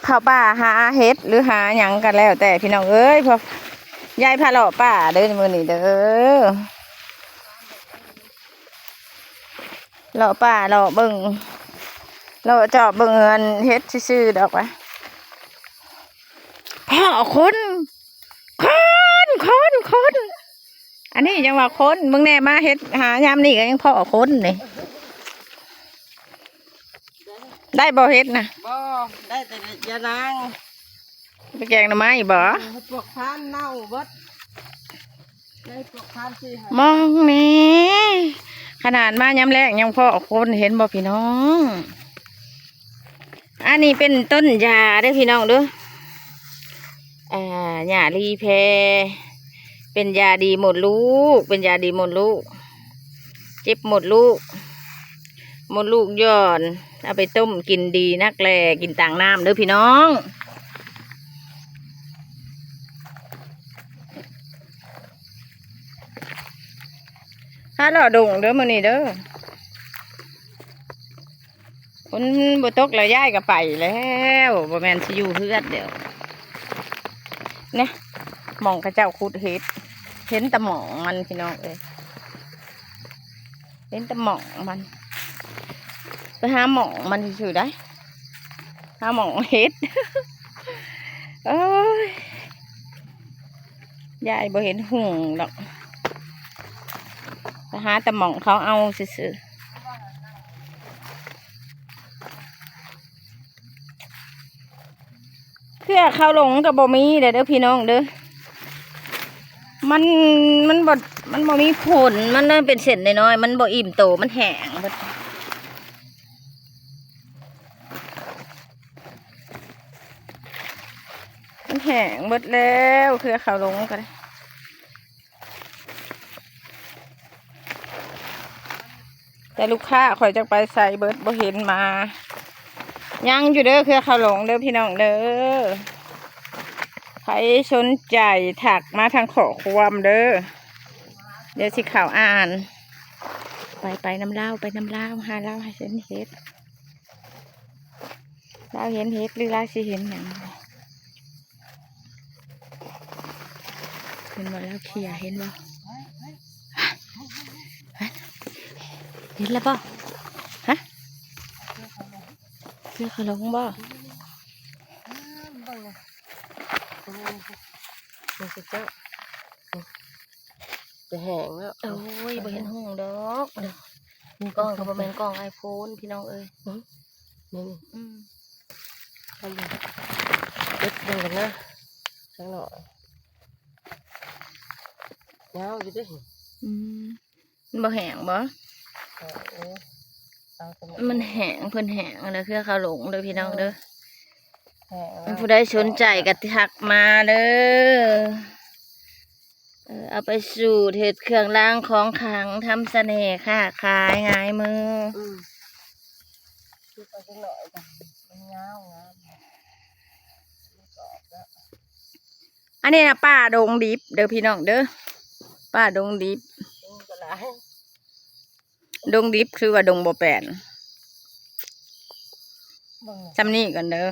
เข้าป่าหาเห็ดหรือหาหยังกันแล้วแต่พี่น้องเอ้ยพอยายพาเลาะป่าเด้อมื้อนี้เด้อเลาะป่าเลาะเบิ่งเลาะเจาะเบิ่งเงินเฮ็ดซื่อๆดอกวะพ่อคนอันนี้ยังว่าคนมึงแน่มาเฮ็ดหายามนี่ก็ยังพ่อคนนี่ได้บ่เฮ็ดนะบ่ได้แต่ยานางไปแกงหน่อไม้บ่ปลวกพานเน่าเบิดได้ปลวกพานสิมองนี่ขนาดมายามแรกยังพ่อคนเห็นบ่พี่น้องอันนี้เป็นต้นยาเด้อพี่น้องเด้อหญ้าลีแพเป็นยาดีหมดลูกเป็นยาดีหมดลูกเจ็บหมดลูกย่อนเอาไปต้มกินดีนักแลกินต่างน้ำเด้อพี่น้องถ้าเราดงเด้อมื้อนี้เด้อคนบ่ตกแล้วย้ายก็ไปแล้วบ่แม่นสิอยู่เฮือดเดี๋ยวเนี่ยหม่องกระเจ้าขุดเห็ดเห็นแต่หม่องมันพี่น้องเอ้ยเห็นแต่หม่องมันไปหาหม่องมันซื่อได้หาหม่องเห็ดเอ้ยยายบ่เห็นหุ่งดอกไปหาแต่หม่องเขาเอาซื่อเพื่อเข้าลงกับบ่มีเด้อพี่น้องเด้อมันบ่มีผลมันนั่นเป็นเส้นน้อยๆมันบ่อิ่มโตมันแห้งมันแห้งหมดแล้วคือเขาลงกันแต่ลูกค้าคอยจะไปใส่เบิดบ่เห็นมายังอยู่เด้อคือเขาลงเด้อพี่น้องเด้อใครสนใจถักมาทางขอความเด้อเดี๋ยวสิข่าวอ่านไปน้ำเล่าไปน้ำเล่าหาเล่าให้เห็นเห็ดเล่าเห็นเห็ดหรือเล่าสิเห็นอย่างเห็นบ่แล้วเขี่ยเห็นบ่เห็นแล้วบ่ฮะเพื่อเขาลงบ่มันจะแห้งแล้วโอ้ยบ่เห็นห้องดอกมีกล้องกับบ่แม่นกล้องไอโฟนพี่น้องเอ้ยนี่ทำเด็ดยังกันนะสักหน่อยเงาอยู่ดิมันบ่แห้งบ่มันแห้งเพิ่นแห้งเลยคือเขาหลงเด้อพี่น้องเด้อมันผู้ใดสนใจก็ทักมาเด้อเอาไปสู่เฮ็ดเครื่องรางของขลังทำเสน่ห์ค่ะขายง่ายมือไปสักหน่อยกันมันเงาอันนี้นะป้าดงดิบเด้อพี่น้องเด้อป้าดงดิบดงดิบคือว่าดงบ่แปนจำนี่กันเด้อ